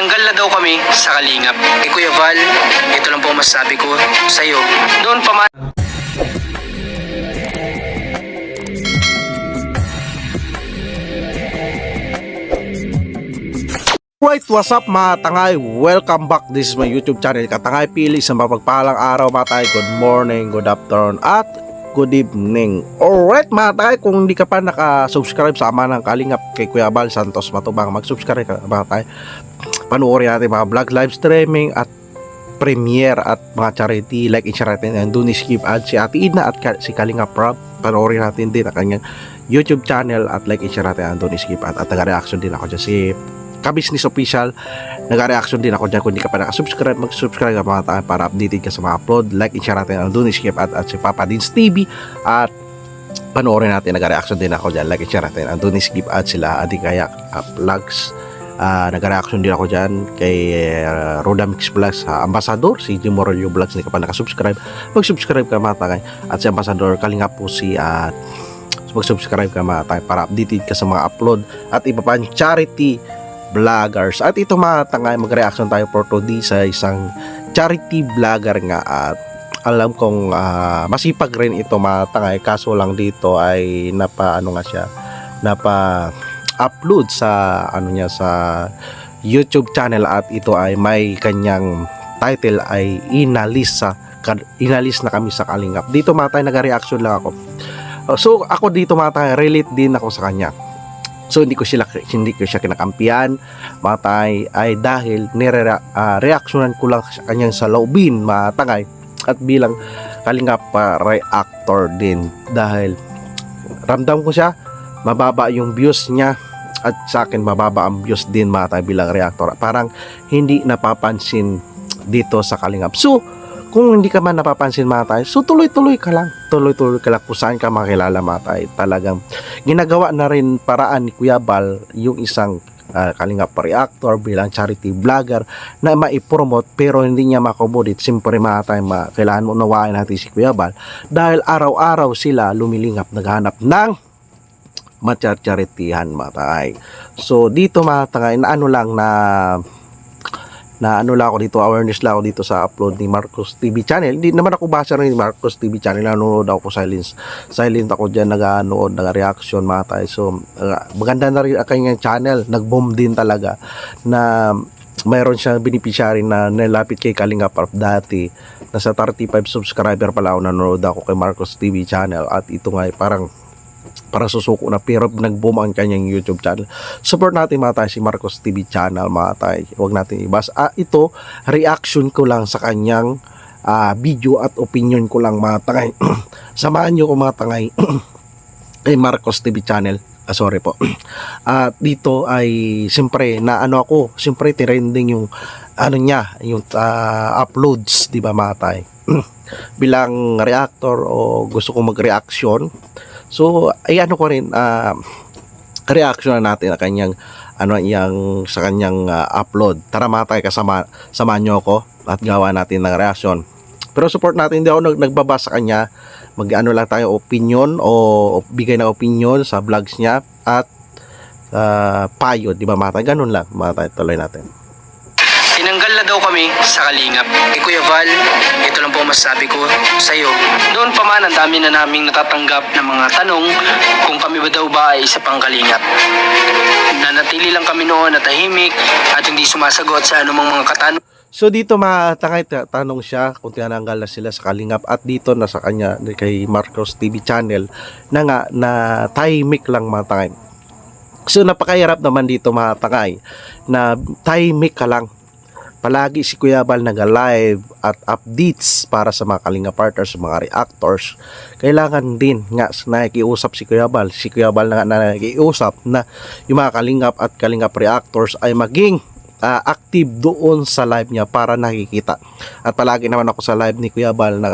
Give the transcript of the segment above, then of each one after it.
Tinanggal na daw kami sa Kalingap. Kuya Val, ito lang po masasabi ko sa'yo. Noon pa man. Right, what's up mga tangay? Welcome back. This is my YouTube channel. Katangay pili sa mapagpalang araw mga tangay. Good morning, good afternoon, at good evening. Alright mga tangay, kung hindi ka pa nakasubscribe sa Ama ng Kalingap kay Kuya Val Santos Matubang, mag-subscribe ka mga tangay. Panoorin natin mga vlog, live streaming at premiere at mga charity, like and share natin. And do not skip ads si Ate Ina at si Kalingap Rob. Panoorin natin din ang kanyang YouTube channel at like and share natin. And do not skip ads. At nag-reaction din ako dyan si Ka-Business Official. Nag-reaction din ako dyan. Kung hindi ka pa nakasubscribe, mag-subscribe ka mga tayo para updated ka sa mga upload, like and share natin ang Don't Skip at si Papa Dins TV. At panoorin natin, nag-reaction din ako dyan, like and share natin ang Don't Skip at sila Adi Kaya Vlogs. Nag-reaction din ako dyan kay Rodamix Vlogs, Ambassador si Jim Morello Vlogs. Hindi ka pa nakasubscribe, mag-subscribe ka mga tayo. At si Ambassador Kalingap po si at mag-subscribe ka mga tayo para updated ka sa mga upload at iba pa charity vloggers. At ito mga tangay, mag-reaction tayo for today sa isang charity vlogger nga. At alam kong masipag rin ito mga tangay, kaso lang dito ay napa-upload sa niya sa YouTube channel. At ito ay may kanyang title ay inalis na kami sa Kalingap. Dito mga tangay, nag-reaction lang ako. So ako dito mga tangay, relate din ako sa kanya. So hindi ko siya kinakampihan mga tangay, ay dahil reaksyonan ko lang sa kanyang saloobin mga tangay. At bilang Kalingap reactor din, dahil ramdam ko siya, mababa yung views niya at sa akin mababa ang views din mga tangay bilang reactor. Parang hindi napapansin dito sa Kalingap. So kung hindi ka man napapansin mga tayo, so tuloy-tuloy ka lang kung saan ka makilala mga tayo. Talagang ginagawa na rin paraan ni Kuya Val yung isang Kalingap reactor bilang charity vlogger na maipromote, pero hindi niya makomodit. Siyempre mga tayo, kailangan mo unawain natin si Kuya Val dahil araw-araw sila lumilingap, naghanap ng matcharitihan mga tayo. So dito mga tayo, na ano lang ako dito, awareness lang ako dito sa upload ni Marcos TV channel. Hindi naman ako basa rin ni Marcos TV channel, nanonood ako silent ako dyan, nag-anood, nag-reaction mga tayo. So maganda na rin ang kanyang channel, nag-boom din talaga, na mayroon siyang beneficiary na nilapit kay Kalingap dati. Nasa 35 subscriber pala ako, nanonood ako kay Marcos TV channel. At ito nga parang susuko na, pero nag-boom ang kanyang YouTube channel. Support natin mga tayo si Marcos TV channel mga tayo, huwag natin ibas. Ito reaction ko lang sa kanyang video at opinion ko lang mga tangay. Samahan nyo ko mga tangay kay Marcos TV channel. Sorry po. Dito ay siyempre siyempre trending yung niya, yung uploads, di ba mga tayo? Bilang reactor o gusto ko mag-reaction, so ay ko rin reaction na natin ang kanyang sa kanyang upload. Tara mga tayo, samahan nyo ako at gawa natin ng reaction. Pero support natin, hindi ako nagbabasa sa kanya. Lang tayo opinion o bigay ng opinion sa vlogs niya at payo, di ba mga tayo? Ganun lang mga tayo, tuloy natin. Tinanggal na daw kami sa Kalingap. Kuya Val, ito lang po masasabi ko sa'yo. Noon pa man, ang dami na naming natatanggap ng mga tanong kung kami ba daw ba ay isa pang Kalingap. Nanatili lang kami noon na tahimik at hindi sumasagot sa anumang mga katanungan. So dito matangay, tanong siya kung tinanggal na sila sa Kalingap, at dito na sa kanya kay Marcos TV channel na tahimik lang mga tangay. So napakahirap naman dito mga tangay na tahimik ka lang. Palagi si Kuya Val nag-live at updates para sa mga Kalingap partners, mga reactors. Kailangan din nga nakikiusap si Kuya Val. Si Kuya Val na nakikiusap na yung mga Kalingap at Kalingap reactors ay maging active doon sa live niya para nakikita. At palagi naman ako sa live ni Kuya Val na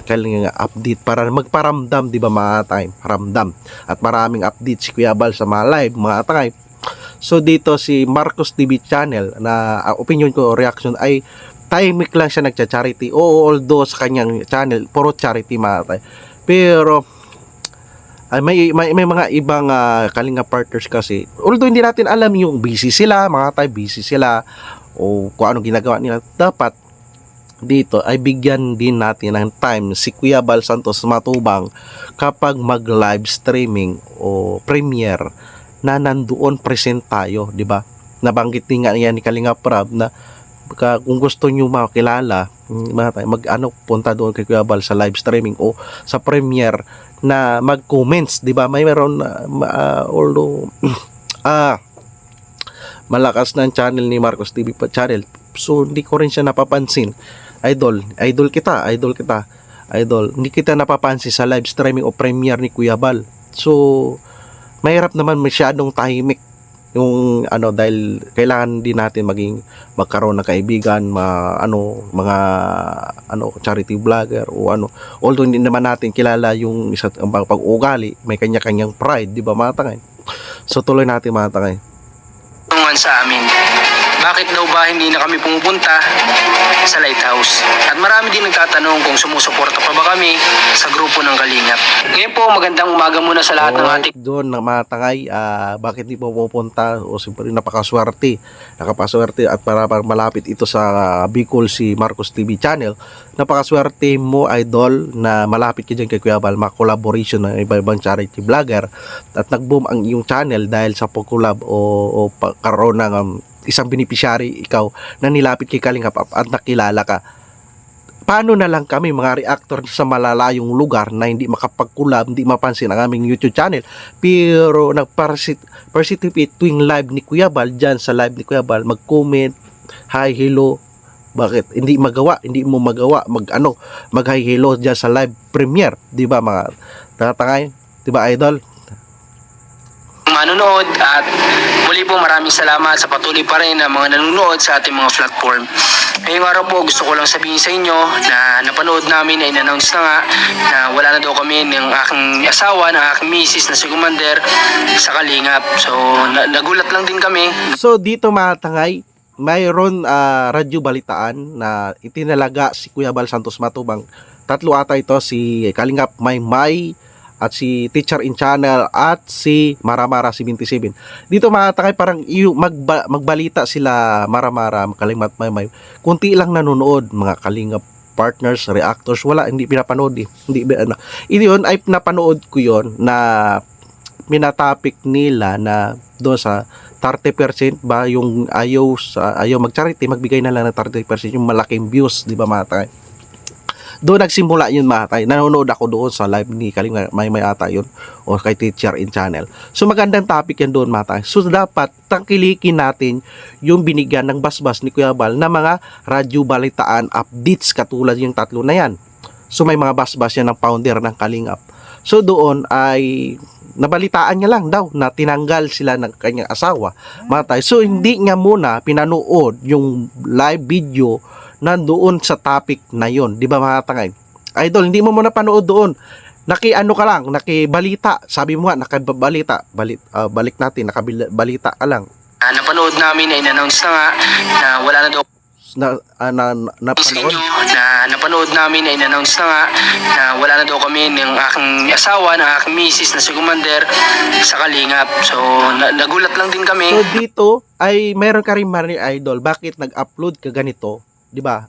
Kalingap update para magparamdam, di ba mga time? Paramdam. At maraming update si Kuya Val sa mga live mga tangay. So dito si Marcos TV channel na opinion ko, reaction ay tahimik lang siya nagcha-charity. Although sa kanyang channel puro charity mga tayo, pero ay may mga ibang Kalinga partners kasi, although hindi natin alam yung busy sila, mga tayo busy sila o kung anong ginagawa nila, dapat dito ay bigyan din natin ng time si Kuya Val Santos Matubang kapag mag live streaming o premiere na nandoon present tayo, di ba? Nabanggit din nga yan ni Kalinga Prab na kung gusto nyo makilala, punta doon kay Kuya Val sa live streaming o sa premiere na mag-comments, di ba? May meron although malakas na ang channel ni Marcos TV channel, so hindi ko rin siya napapansin. Idol kita, hindi kita napapansin sa live streaming o premiere ni Kuya Val. So mahirap naman masyadong tahimik yung dahil kailangan din natin magkaroon ng kaibigan, mga charity vlogger o although hindi naman natin kilala yung isa pag-ugali, may kanya-kanyang pride, di ba mga tangay? So tuloy natin mga tangay. Tungan sa amin. Bakit daw ba hindi na kami pumupunta sa Lighthouse? At marami din nagtatanong kung sumusuporta pa ba kami sa grupo ng Kalingap. Ngayon po, magandang umaga muna sa lahat ng ating doon ng mga tangay, bakit di po pupunta o siyempre nakapaswerte at para malapit ito sa Bicol si Marcos TV channel. Napakaswerte mo, idol, na malapit ka dyan kay Kuya Val, collaboration ng iba-ibang charity vlogger at nag-boom ang iyong channel dahil sa pag-collab o karoon ng isang beneficiary ikaw na nilapit kay Kalinga at nakilala ka. Paano na lang kami mga reactor sa malalayong lugar na hindi makapag-collab, hindi mapansin ang aming YouTube channel, pero nag-participate tuwing live ni Kuya Val, dyan sa live ni Kuya Val, mag-comment, hi, hello. Bakit hindi mo magawa mag hi, hello dyan sa live premiere, di ba mga tatangay, di ba idol? manonood at muli po maraming salamat sa patuloy pa rin ng mga nanonood sa ating mga platform. Ngayong araw po gusto ko lang sabihin sa inyo na napanood namin na in-announce na nga na wala na daw kami ng aking asawa, ng aking misis na si Commander sa Kalingap. So nagulat lang din kami. So dito mga tangay, mayroon radyo balitaan na itinalaga si Kuya Val Santos Matubang. Tatlo ata ito, si Kalingap Maymay at si Teacher in Channel at si Maramara 77. Dito mga takay parang magbalita sila Maramara, Kalingap Maymay. Kunti lang nanonood, mga Kalingap partners, reactors, wala, hindi pinapanood eh. Hindi yun ay napanood ko yun na minatopic nila na doon sa 30% ba yung ayaw mag-charity, magbigay na lang ng 30% yung malaking views, di ba mga takay? Doon nagsimula yun mga tay. Nanonood ako doon sa live ni Kalinga may ata yun o kay Teacher in Channel. So magandang topic yan doon mga tay. So dapat tangkilikin natin yung binigyan ng basbas ni Kuya Val na mga radyo balitaan updates katulad yung tatlo na yan. So may mga basbas yan ng founder ng Kalingap. So doon ay nabalitaan niya lang daw na tinanggal sila ng kanyang asawa mga tay. So hindi niya muna pinanood yung live video nandoon sa topic na yon, di ba mga tangay? Idol, hindi mo muna panood doon. Nakibalita. Sabi mo nga, balik natin, nakabalita ka lang. Napanood namin na in-announce na nga na wala na daw napanood? Napanood namin na in-announce na nga na wala na daw kami ng aking asawa, ng aking misis na si Commander sa Kalingap. So nagulat lang din kami. So dito ay mayroon ka rin mani idol, bakit nag-upload ka ganito? 'Di ba?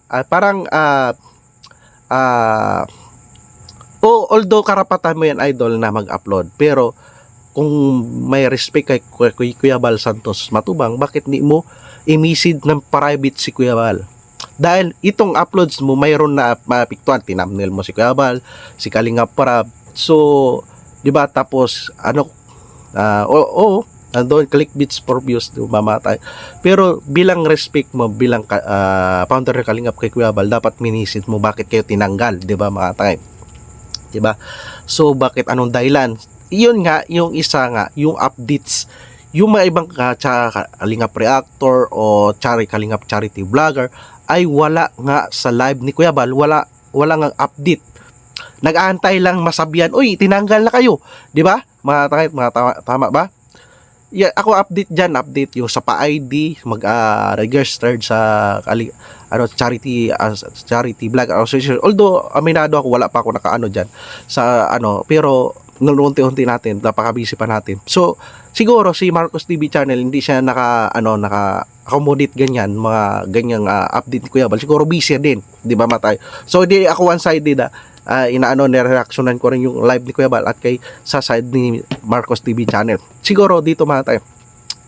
Although karapatan mo yan idol na mag-upload, pero kung may respect kay Kuya Val Santos Matubang, bakit di mo i-message ng private si Kuya Val? Dahil itong uploads mo mayroon na mapiktuan, tinamnil mo si Kuya Val, si Kalinga Prab. So, 'di ba? Tapos doon clickbaits for views, mamatay. Pero bilang respect mo, bilang founder ng Kalingap kay Kuya Val, dapat minisid mo bakit kayo tinanggal, di ba mga tay? Di ba? So bakit, anong dahilan? Iyon nga, yung isa nga, yung updates, yung mga ibang Kalingap reactor o Kalingap charity vlogger ay wala nga sa live ni Kuya Val, wala nga update. Nag-aantay lang masabihan, uy, tinanggal na kayo, di ba? Mga tay, tama ba? Yeah, ako update yung sa pa-ID mag-registered sa charity vlog association. Although aminado ako, wala pa ako nakaano diyan sa pero unti-unti natin, napaka-busy pa natin. So, siguro si Marcos TV channel hindi siya naka-accommodate ganyan, mga ganyang update ni Kuya Bal. Siguro busy din, 'di ba, Matay? So, di ako one-sided ni-reactionan ko rin yung live ni Kuya Bal at kay sa side ni Marcos TV channel. Siguro dito, Matay,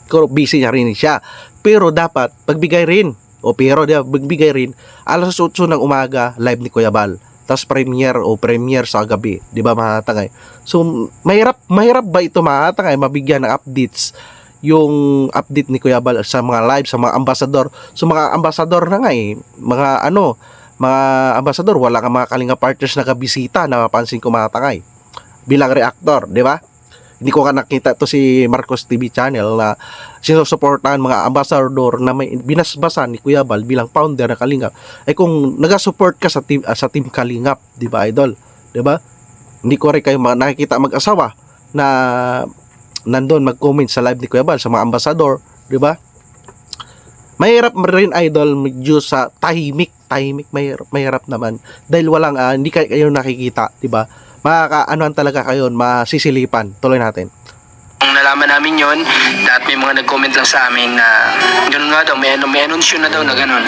siguro busy niya rin siya. Pero dapat pagbigay rin, magbigay rin alas 8 ng umaga live ni Kuya Bal. Tapos premiere sa gabi, 'di ba, mga tangay? So mahirap ba ito, mga tangay, mabigyan ng updates yung update ni Kuya Bal sa mga live, sa mga ambassador. So mga ambassador na nga mga ambassador, wala kang mga Kalinga partners na kabisita, napapansin ko, mga tangay, bilang reactor, 'di ba? Hindi ko nakita to si Marcos TV channel na sinusuportahan mga ambassador na may binasbasan ni Kuya Bal bilang founder ng Kalingap. Ay kung nag-support ka sa team Kalingap, 'di ba, idol? 'Di ba? Hindi ko rin kayo nakikita mag-asawa na nandoon mag-comment sa live ni Kuya Bal sa mga ambassador, 'di ba? Mahirap rin, idol, medyo sa tahimik, mahirap naman dahil walang hindi kayo nakikita, 'di ba? Makakaanoan talaga kayo, masisilipan. Tuloy natin. Nung nalaman namin yon, at may mga nag-comment lang sa amin na gano'n nga daw, may anunsyo na daw na gano'n.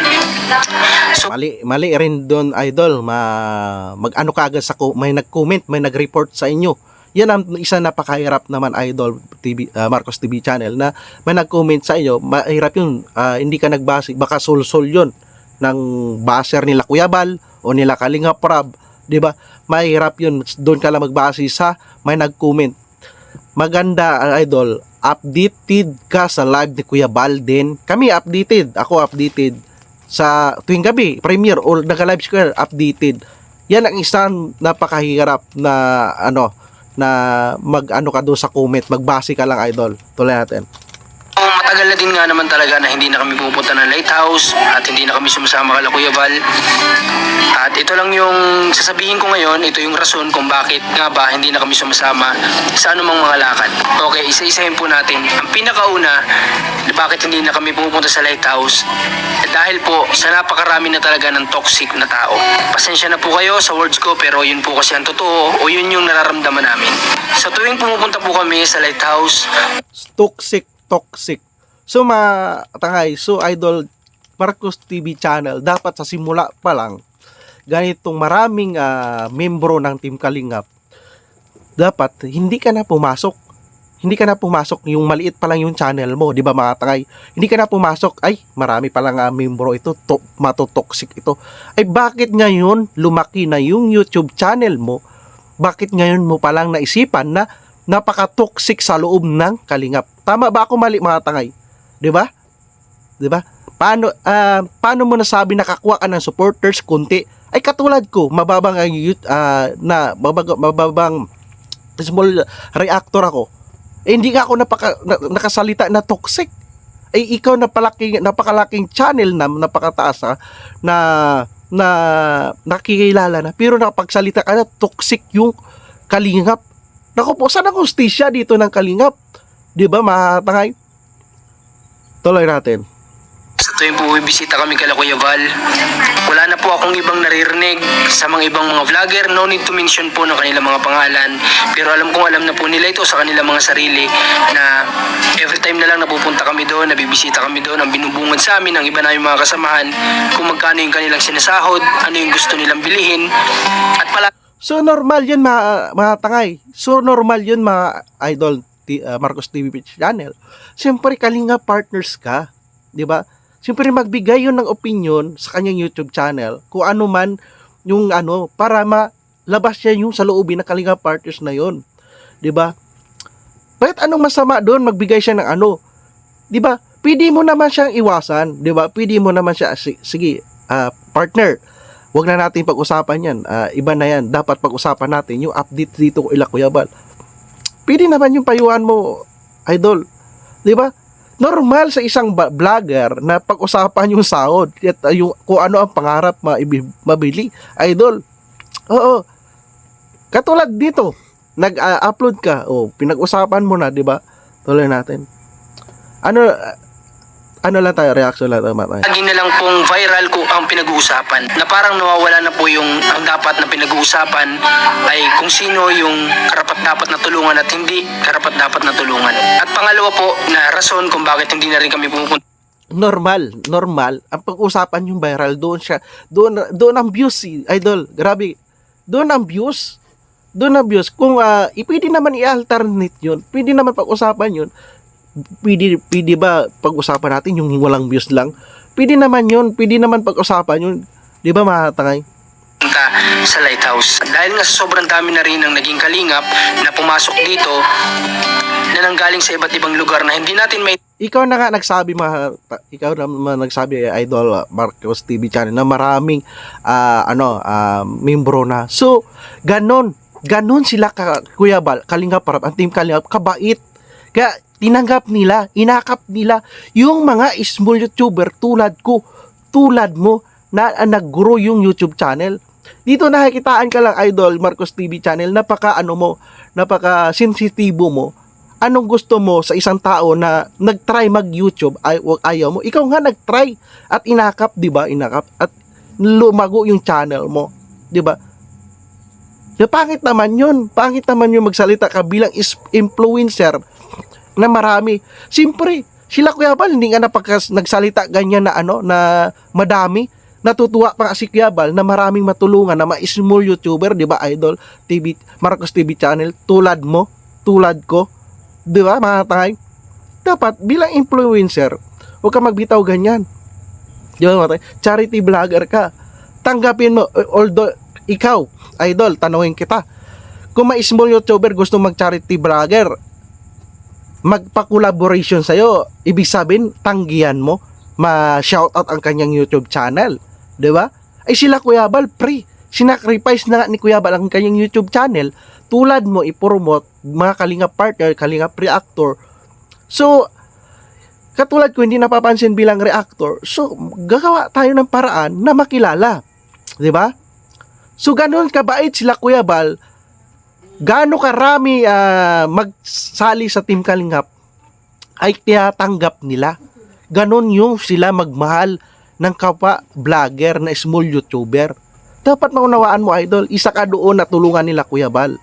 So, Mali rin doon, idol. Mag-ano kagad may nag-comment, may nag-report sa inyo. Yan ang isa napakahirap naman, idol, Marcos TV channel, na may nag-comment sa inyo. Mahirap yun, hindi ka nagbase, baka sul-sul yun ng baser nila Kuya Bal o nila Kalinga Prab, 'di ba? Mahirap yun, doon ka lang magbase sa may nag-comment. Maganda, idol, updated ka sa live ni Kuya Bal din. Kami ako updated sa tuwing gabi, premiere or naka-live square, updated. Yan ang isang napakahirap na na mag-ano ka doon sa comment, magbase ka lang, idol. Tuloy natin. matagal na din nga naman talaga na hindi na kami pupunta ng lighthouse at hindi na kami sumasama kala Kuya Val. At ito lang yung sasabihin ko ngayon, ito yung rason kung bakit nga ba hindi na kami sumasama sa anumang mga lakad. Okay, isa-isahin po natin. Ang pinakauna, bakit hindi na kami pupunta sa lighthouse? Dahil po sa napakarami na talaga ng toxic na tao. Pasensya na po kayo sa words ko, pero yun po kasi ang totoo o yun yung nararamdaman namin. Sa tuwing pumupunta po kami sa lighthouse, toxic. So tangay, so Idol Marcos TV channel, dapat sa simula pa lang ganitong maraming membro ng Team Kalingap, dapat hindi ka na pumasok. Hindi ka na pumasok, yung maliit pa lang yung channel mo, di ba mga tangay? Hindi ka na pumasok, ay marami pa lang membro ito, matotoxic ito. Ay bakit ngayon lumaki na yung YouTube channel mo? Bakit ngayon mo pa lang naisipan na napaka-toxic sa loob ng Kalingap? Tama ba ako, mali mga tangay? 'Di ba? 'Di ba? Paano mo nasabi nakakuha ka ng supporters kunti? Ay katulad ko, mababang mababang small reactor ako. Eh, hindi nga ako nakasalita na toxic. Ay ikaw napakalaking channel na napakataas na nakikilala na, pero nakapagsalita ka na toxic yung Kalingap. Naku po, saan ang hustisya dito ng Kalingap? 'Di ba, mga tangay? Tuloy natin. sa tuwing po bibisita kami kala Kuya Val, wala na po akong ibang naririnig sa mga ibang mga vlogger. No need to mention po ng kanilang mga pangalan, pero alam na po nila ito sa kanilang mga sarili, na every time na lang napupunta kami doon, nabibisita kami doon, ang binubungad sa amin ng iba naming mga kasamahan kung magkano yung kanilang sinasahod, ano yung gusto nilang bilihin, at pala. So normal yun, mga tangay. So normal yun, mga Idol Marcos TV channel. Siyempre Kalinga partners ka, 'di ba? Siyempre magbigay yun ng opinion sa kanyang YouTube channel kung ano man yung para malabas siya yung sa loobin ng Kalinga partners na yun, 'di ba? Bakit anong masama doon magbigay siya ng 'di ba? Pwede mo naman siyang iwasan, 'di ba? Pwede mo naman siya, sige, partner, wag na natin pag-usapan yan. Iba na yan. Dapat pag-usapan natin yung update dito ko ila Kuya Bal. Pwede naman yung payuhan mo, Idol. 'Di ba? Normal sa isang vlogger na pag-usapan yung sahod at yung kung ano ang pangarap mabili, Idol. Oo. Katulad dito, nag-upload ka, pinag-usapan mo na, 'di ba? Tuloy natin. ano lang tayo, reaction lang tayo, mga tayo. Lagi na lang pong viral ko ang pinag-uusapan na parang nawawala na po yung ang dapat na pinag-uusapan ay kung sino yung karapat-dapat na tulungan at hindi karapat-dapat na tulungan. At pangalawa po na rason kung bakit hindi na rin kami pumupunta Normal ang pag-usapan yung viral, doon ang views, idol, grabe, doon ang views kung pwede naman i-alternate yun, pwede naman pag-usapan yun, pwede ba pag-usapan natin yung walang views lang, pwede naman pag-usapan yun, di ba mga tangay? sa lighthouse. Dahil nga sobrang dami na rin ang naging kalingap na pumasok dito na nanggaling sa iba't ibang lugar na hindi natin may Ikaw naman nagsabi, Idol Marcos TV channel, na maraming membro na. So ganon sila Kuya Bal, Kalingap Rap, ang team Kalingap, kabait. Kaya tinanggap nila, inakap nila yung mga small YouTuber tulad mo na nag-grow yung YouTube channel. Dito nakikitaan ka lang, Idol Marcos TV channel, napaka sensitibo mo. Anong gusto mo sa isang tao na nag-try mag-YouTube, ayaw mo? Ikaw nga nag-try at inakap, 'di ba? Inakap at lumago yung channel mo, 'di ba? Pangit naman 'yun magsalita ka bilang influencer na marami. Siyempre, sila Kuya Bal hindi nga nagsalita ganyan na na madami. Natutuwa pa si Kuya Bal na maraming matulungan na mga small YouTuber, 'di ba, Idol TV Marcos TV channel, tulad mo, tulad ko. Di ba, mga tangay? Dapat, bilang influencer, huwag ka magbitaw ganyan. Di ba, mga tangay? Charity vlogger ka. Tanggapin mo, although, ikaw, Idol, tanungin kita. Kung may small YouTuber gusto mag-charity vlogger, magpa-collaboration sa'yo, ibig sabihin, tanggihan mo, ma-shoutout ang kanyang YouTube channel. Di ba? Ay sila Kuya Bal, sinacrifice na ni Kuya Bal ang kanyang YouTube channel, tulad mo i-promote mga Kalingap partner, Kalingap reactor. So katulad ko hindi napapansin bilang reactor, so gagawa tayo ng paraan na makilala, 'di ba? So ganoon kabait sila Kuya Bal, gaano karami magsali sa Team Kalingap ay tinatanggap nila. Ganon yung sila magmahal ng kapwa vlogger na small YouTuber. Dapat maunawaan mo, Idol, isa ka doon na tulungan nila Kuya Bal.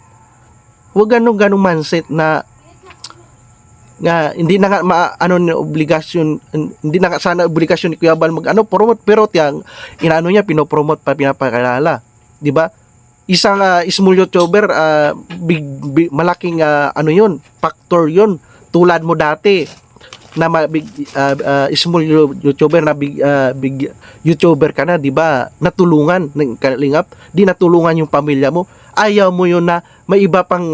Huwag ganong mindset na hindi na nga obligasyon, hindi na nga sana obligasyon ni Kuya Bal promote, pero niya pinopromote pa, pinapakilala, 'di ba? Isang small YouTuber, malaking yun, factor yun, tulad mo dati na small YouTuber na big YouTuber ka na, 'di ba? Natulungan ng Kalingap, di natulungan yung pamilya mo. Ayaw mo yun na may iba pang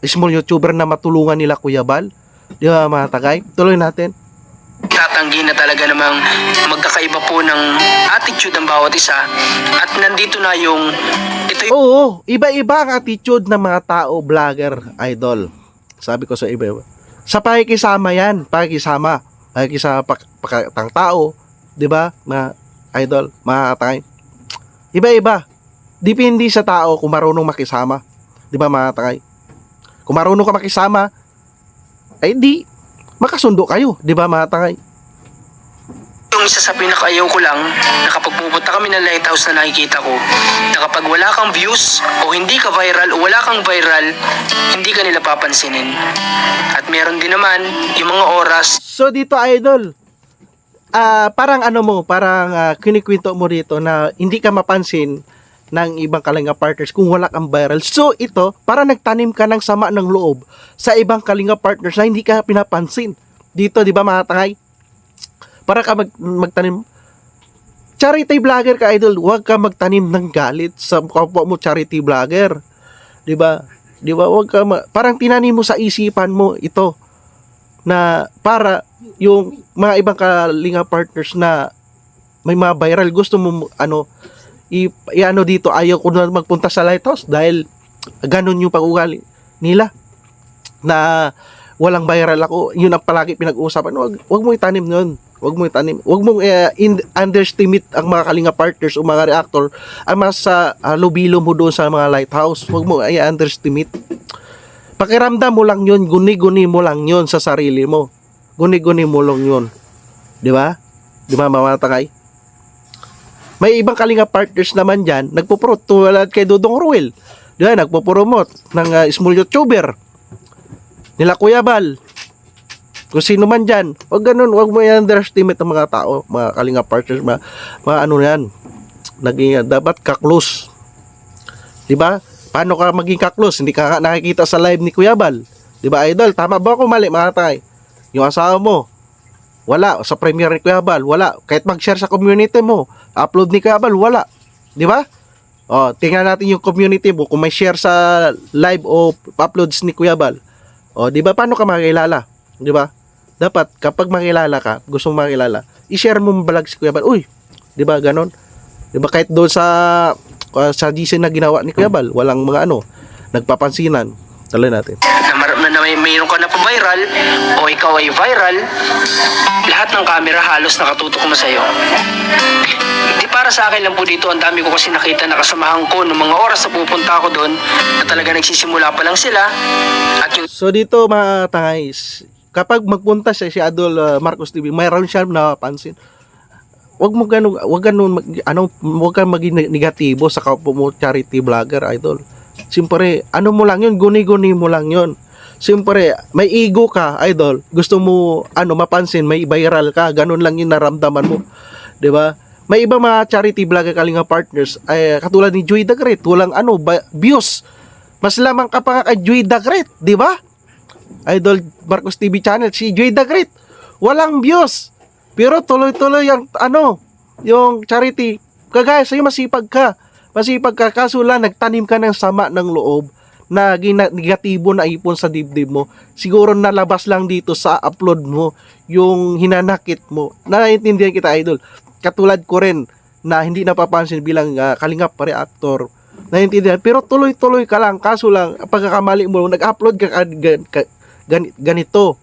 small YouTuber na matulungan nila Kuya Bal. Di ba, mga tagay? Tuloy natin. tatanggi na talaga namang magkakaiba po ng attitude ng bawat isa at nandito na yung Oo, iba-iba ang attitude ng mga tao, vlogger, idol. Sabi ko sa iba, sa pakikisama yan, pakikisama pakatang tao, 'di ba? Mga idol, mga tatay. Iba-iba. Depende sa tao kung marunong makisama. 'Di ba, mga tatay? Kung marunong ka makisama, ay di makasundo kayo, 'di ba, mga tatay? yung isa sa pinakaayaw ko lang na kapag pupunta kami ng lighthouse na nakikita ko na kapag wala kang views o hindi ka viral o wala kang viral, hindi ka nila papansinin. At meron din naman yung mga oras. So dito, idol, parang kinikwento mo dito na hindi ka mapansin ng ibang Kalinga partners kung wala kang viral. So ito, para nagtanim ka ng sama ng loob sa ibang Kalinga partners na hindi ka pinapansin. Dito, di ba, mga tangay? Para ka magtanim. Charity vlogger ka, idol, huwag ka magtanim ng galit sa kapwa mo charity vlogger. 'Di ba? 'Di ba? Huwag ka parang tinanim mo sa isipan mo ito na para yung mga ibang Kalinga partners na may mga viral, gusto mo dito, ayaw ko na magpunta sa lighthouse dahil ganun yung pag-ugali nila na walang viral ako. Yun ang palagi pinag-uusapan. Huwag mo itanim nun. Huwag mong underestimate ang mga Kalinga partners o mga reactor ang mas lubilo mo doon sa mga lighthouse. Huwag mo underestimate. Pakiramdam mo lang yun, guni-guni mo lang yun sa sarili mo. Guni-guni mo lang yun. Di ba? Di ba mga tangay? May ibang kalinga partners naman dyan, nagpo-promote tulad kay Dudong Ruel. Di ba? Nagpo-promote ng small YouTuber. Nila Kuya Bal. Kung sino man dyan. Huwag ganun, huwag mo i-underestimate ang mga tao, mga kalinga partners, mga ano yan. Naging, dapat ka-close. Di ba? Paano ka maging ka-close? Hindi ka nakikita sa live ni Kuya Bal. Di ba, idol? Tama ba ako mali, mga tay? Yung asawa mo, wala. Sa premiere ni Kuya Bal, wala. Kahit mag-share sa community mo, upload ni Kuya Bal, wala. Di ba? O, tingnan natin yung community mo kung may share sa live o uploads ni Kuya Bal. O, di ba? Paano ka makilala? Di ba? Dapat, kapag makilala ka, gusto mong makilala, i-share mo mabalag si Kuya Bal. Uy, di ba, ganon? Di ba, kahit doon sa GC na ginawa ni Kuya Bal, walang mga nagpapansinan. Taloy natin. Na mayroon ka na pa-viral o ikaw ay viral, lahat ng camera halos nakatutok na sa'yo. Di para sa akin lang po dito, ang dami ko kasi nakita na kasamahan ko noong mga oras na pupunta ako doon na talaga nagsisimula pa lang sila. At yung So dito mga tangay, kapag magpunta siya si Idol Marcos TV, mayroon siya napansin. Wag kang maging negatibo sa kapwa mo charity vlogger, idol. Siyempre, mo lang yun, guni-guni mo lang yun. Siyempre, may ego ka, idol. Gusto mo, mapansin, may viral ka. Ganun lang yung naramdaman mo. 'Di ba? May iba mga charity vlogger kalinga partners, ay katulad ni Joy the Great, walang views. Mas lamang ka pa kay Joy the Great, 'di ba? Idol Marcos TV channel, si Joy the Great, walang views. Pero tuloy-tuloy yung charity. Kagaya sa'yo, masipag ka, kaso lang nagtanim ka ng sama ng loob na negatibo na ipon sa dibdib mo. Siguro nalabas lang dito sa upload mo yung hinanakit mo. Naiintindihan kita, idol. Katulad ko rin na hindi napapansin bilang kalingap reactor. Naiintindihan, pero tuloy-tuloy ka lang. Kaso lang, pagkakamali mo, nag-upload ka ganito.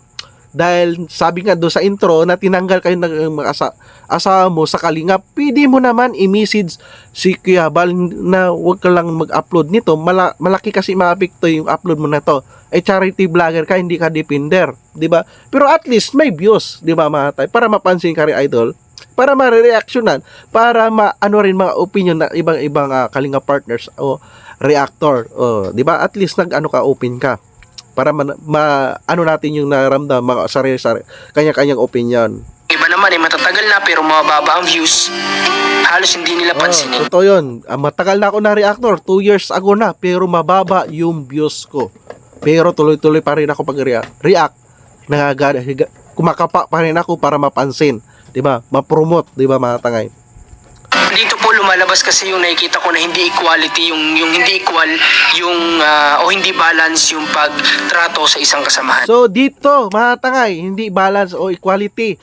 Dahil sabi nga doon sa intro na tinanggal kayo ng asawa mo sa kalingap, pwede mo naman i-message si Kuya Bal na huwag ka lang mag-upload nito. Malaki kasi maapekto yung upload mo na to. Charity vlogger ka, hindi ka depender, di ba? Pero at least may views, di ba mga tay? Para mapansin ka rin, idol, para ma-reactionan, para rin mga opinion na ibang kalinga partners o reactor, di ba? At least open ka para natin yung naramdam mga sarili-sarili kanya-kanyang opinion. iba naman ay matatagal na pero mababa ang views. Halos hindi nila pansinin. Totoo yun. Matagal na ako na reactor, 2 years ago na, pero mababa yung views ko. Pero tuloy-tuloy pa rin ako pag-react. Kumakapa pa rin ako para mapansin, 'di ba? Ma-promote, 'di ba mga tangay? Dito po lumalabas kasi yung nakikita ko na hindi equality, yung hindi equal, o hindi balance yung pagtrato sa isang kasamahan. So dito, mga tangay, hindi balance o equality.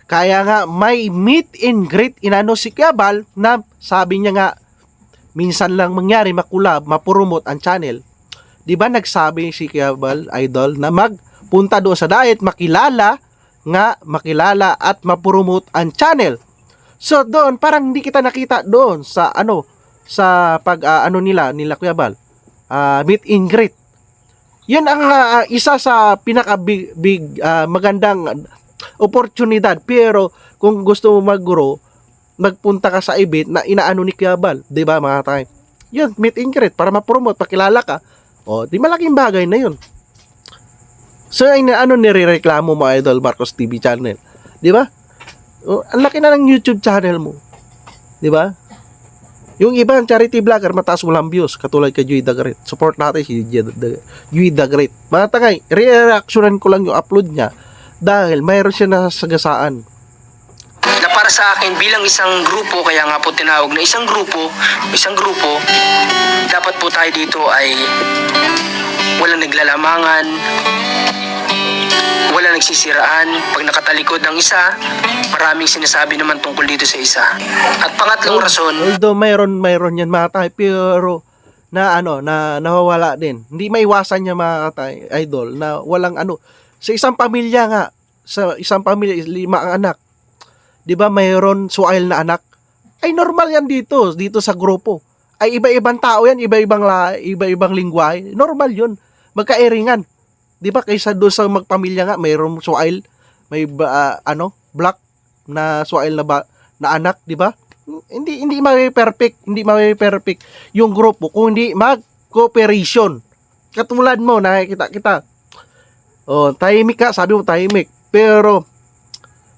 Kaya nga may meet and greet si Kuya Bal na sabi niya nga minsan lang mangyari makulab, ma-promote ang channel. 'Di ba nagsabi si Kuya Bal, idol, na magpunta doon sa diet, makilala at ma-promote ang channel. So doon parang hindi kita nakita doon sa sa nila Kuya Bal. Meet and greet. 'Yun ang isa sa pinaka big magandang oportunidad. Pero kung gusto mo mag-grow, magpunta ka sa event na inaano ni Kuya Bal, 'di ba mga tay? 'Yun, meet and greet para ma-promote, pakilala ka. O, di malaking bagay na 'yun. So nirereklamo mo, idol Marcos TV channel, 'di ba? Ang laki na ng YouTube channel mo. 'Di ba? Yung ibang charity vlogger mataas walang views, katulad kay Joy the Great. Support natin si Joy the Great. Mga tangay, re-reactionan ko lang yung upload niya dahil mayroon siya nasagasaan. Na para sa akin bilang isang grupo, kaya nga po tinawag na isang grupo, dapat po tayo dito ay walang naglalamangan, wala nagsisiraan. Pag nakatalikod ng isa, maraming sinasabi naman tungkol dito sa isa. At pangatlong rason, Although mayroon yan mga tay, pero na nawawala din. Hindi maiwasan niya mga tay, idol, na walang sa isang pamilya nga, sa isang pamilya 5 ang anak. 'Di ba mayroon suail na anak? Ay normal yan dito sa grupo. Ay iba-ibang tao yan, iba-ibang lingwahe. Normal 'yun. Magkairingan. 'Di ba kaysa doon sa magpamilya nga mayroong suail, may black, na Suail na anak, di ba? Hindi perfect, hindi perfect yung grupo kung hindi mag-cooperation. Katulad mo, nakikita kita. Oh, tahimik ka, sabi mo tahimik. Pero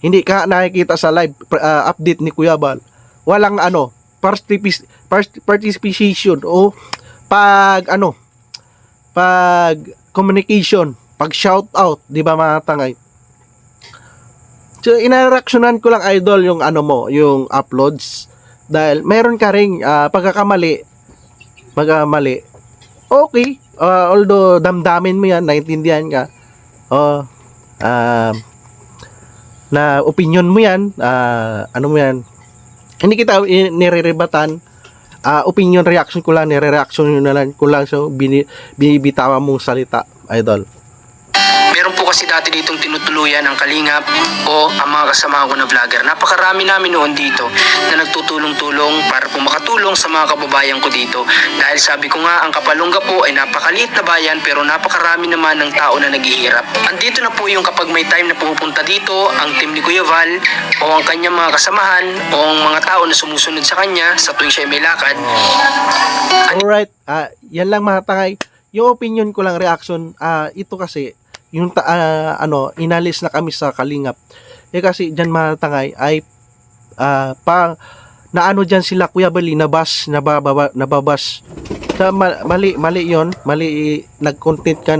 hindi ka nakikita sa live update ni Kuya Bal. Walang participation o pag communication, pag shout out, di ba mga tangay? So, inareaksyonan ko lang, idol, yung yung uploads. Dahil meron ka ring pagkakamali. Okay. Although damdamin mo yan, naintindihan ka. Na opinion mo yan, mo yan. Hindi kita nirerebatan. Opinion reaction ko lang, nire-reaction yun na lang ko lang so binibitawan mong salita, idol. Meron po kasi dati ditong tinutuluyan ang Kalingap o ang mga kasama ko na vlogger. Napakarami namin noon dito na nagtutulong-tulong para po makatulong sa mga kababayan ko dito. Dahil sabi ko nga, ang Kapalungga po ay napakaliit na bayan pero napakarami naman ng tao na naghihirap. Andito na po yung kapag may time na pupunta dito, ang team ni Kuya Val o ang kanyang mga kasamahan o ang mga tao na sumusunod sa kanya sa tuwing siya may lakad. Alright, yan lang mga tangay. Yung opinion ko lang, reaction, ito kasi yung inalis na kami sa Kalingap kasi dyan mga tangay ay dyan sila Kuya Bali nababas sa mali yon, mali nag-content ka,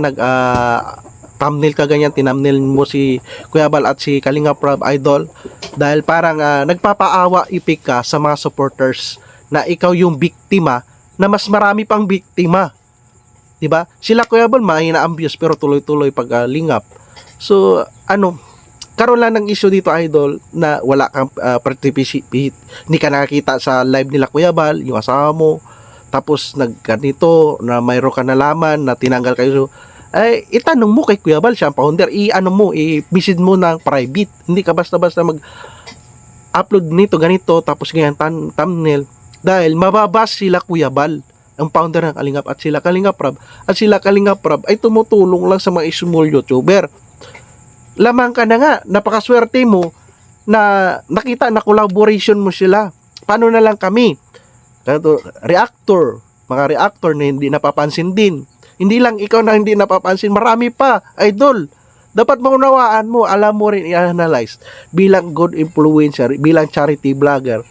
thumbnail ka ganyan, tinumnail mo si Kuya Bal at si Kalingap Rob idol dahil parang nagpapaawa ipik ka sa mga supporters na ikaw yung biktima na mas marami pang biktima. Diba? Sila Kuya Bal mahina-abuse pero tuloy-tuloy pag lingap. So, karoon lang ng issue dito, idol, na wala kang participate. Hindi ka nakakita sa live nila Kuya Bal, yung asawa mo. Tapos nagganito na mayroon ka nalaman na tinanggal kayo. Ay, itanong mo kay Kuya Bal, siya ang founder. I-visit mo ng private. Hindi ka basta-basta mag-upload nito, ganito, tapos ganyan thumbnail. Dahil mababas sila Kuya Bal, ang founder ng Kalingap at sila Kalingap Rob ay tumutulong lang sa mga small YouTuber. Lamang ka na nga, napakaswerte mo na nakita na collaboration mo sila. Paano na lang kami? Mga reactor na hindi napapansin din. Hindi lang ikaw na hindi napapansin, marami pa, idol. Dapat maunawaan mo, alam mo rin i-analyze bilang good influencer, bilang charity vlogger,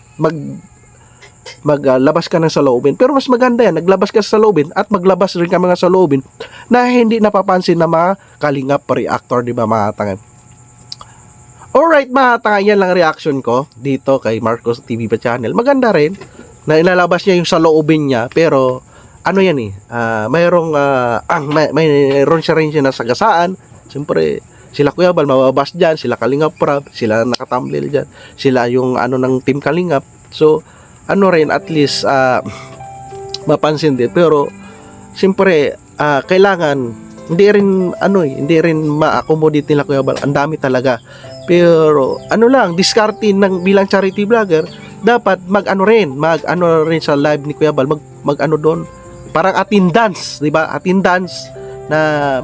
maglabas ka ng saloobin. Pero mas maganda yan, naglabas ka sa saloobin at maglabas rin ka mga saloobin na hindi napapansin na mga Kalingap reactor, di ba mga tangan? Alright mga tangan, yan lang reaction ko dito kay Marcos TV pa channel. Maganda rin na ilalabas niya yung saloobin niya, pero mayroong mayroon siya rin siya na sagasaan. Siyempre sila Kuya Bal mababas dyan, sila Kalingap Rob, sila nakatamblil dyan, sila yung ng team Kalingap. So rin at least mapansin din, pero siyempre kailangan hindi rin ma-accommodate nila Kuya Bal. Ang dami talaga, pero discarding ng bilang charity vlogger, dapat mag rin sa live ni Kuya Bal, doon parang attendance, di ba? Attendance na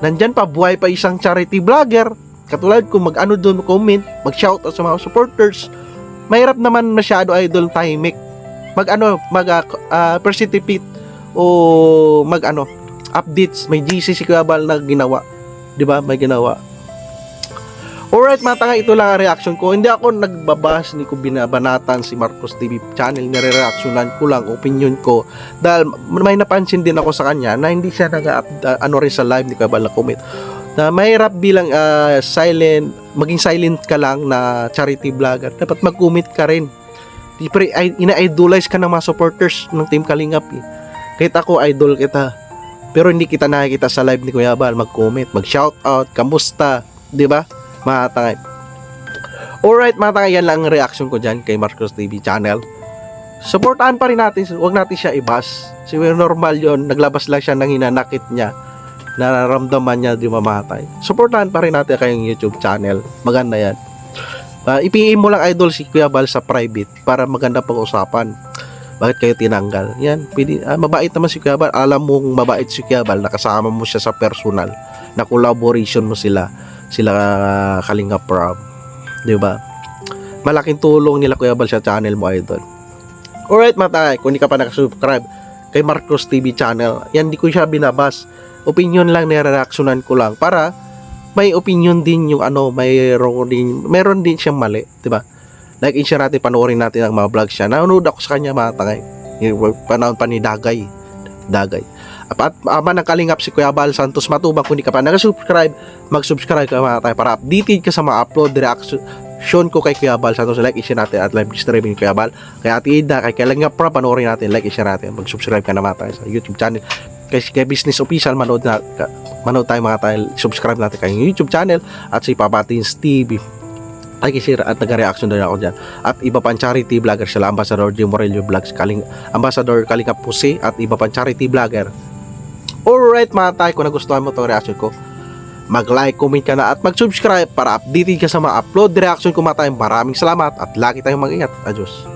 nandyan pa, buhay pa isang charity vlogger katulad ko, doon comment, mag-shout out sa mga supporters. Mahirap naman masyado, idol, timing. Precipitate o updates. May GC si Kuya Bal na ginawa. 'Di ba? May ginawa. Alright, mga tanga, ito lang ang reaction ko. Hindi ako nagbabas, hindi ko binabanatan si Marcos TV channel. Nire-reactionan ko lang, opinion ko. Dahil may napansin din ako sa kanya na hindi siya rin sa live ni Kuya Bal na comment. Na mahirap bilang maging silent ka lang na charity vlogger. Dapat mag-comment ka rin. Ina-idolize ka ng mga supporters ng Team Kalingap. Kahit ako, idol kita. Pero hindi kita nakikita sa live ni Kuya Bal mag-comment, mag-shoutout, kamusta, di ba? Mga tangay. Alright, mga tangay, yan lang ang reaction ko dyan kay Marcos TV channel. Supportahan pa rin natin, huwag natin siya ibas. Siguro normal yon, naglabas lang siya ng hinanakit niya, nararamdaman niya di mamatay. Supportahan pa rin natin kayong YouTube channel. Maganda yan. I-PM mo lang, idol, si Kuya Bal sa private para maganda pag-usapan. Bakit kayo tinanggal? Yan, mabait naman si Kuya Bal. Alam mong mabait si Kuya Bal, nakasama mo siya sa personal, na collaboration mo sila Kalingap Rob. Di ba? Malaking tulong nila Kuya Bal sa channel mo, idol. Alright mga tay, kung hindi ka pa nakasubscribe kay Marcos TV channel, yan di ko siya binabas. Opinion lang, nireaksyonan ko lang para may opinion din yung meron din siyang mali, di ba? Like in share natin, panoorin natin ang mga vlog siya. Nanonood ako sa kanya mga tangay. Yung panahon pa ni Dagay. At ama ng kalingap si Kuya Bal Santos Matubang, kung hindi ka pa nakasubscribe, mag-subscribe ka mga tayo para updated ka sa mga upload reaction ko kay Kuya Bal Santos. Like, i-share natin at live streaming Kuya Bal. Kaya Ate Ida, kay Kalingap Pra, panoorin natin, like, i-share natin, mag-subscribe ka naman tayo sa YouTube channel. Kay Business Official, manood tayo mga tayo, subscribe natin kay YouTube channel at si Papa Teens TV. Like, i-share at nag-reaction din ako dyan. At iba pang charity vlogger sila, Ambassador Jim Morello Vlogs, Ambassador Kalingap Pusi, at iba pang charity vlogger. Alright mga tayo, kung nagustuhan mo itong reaction ko, mag-like, comment ka na at mag-subscribe para updated ka sa mga upload reaction ko mga tayo. Maraming salamat at lagi tayong mag-ingat. Adios.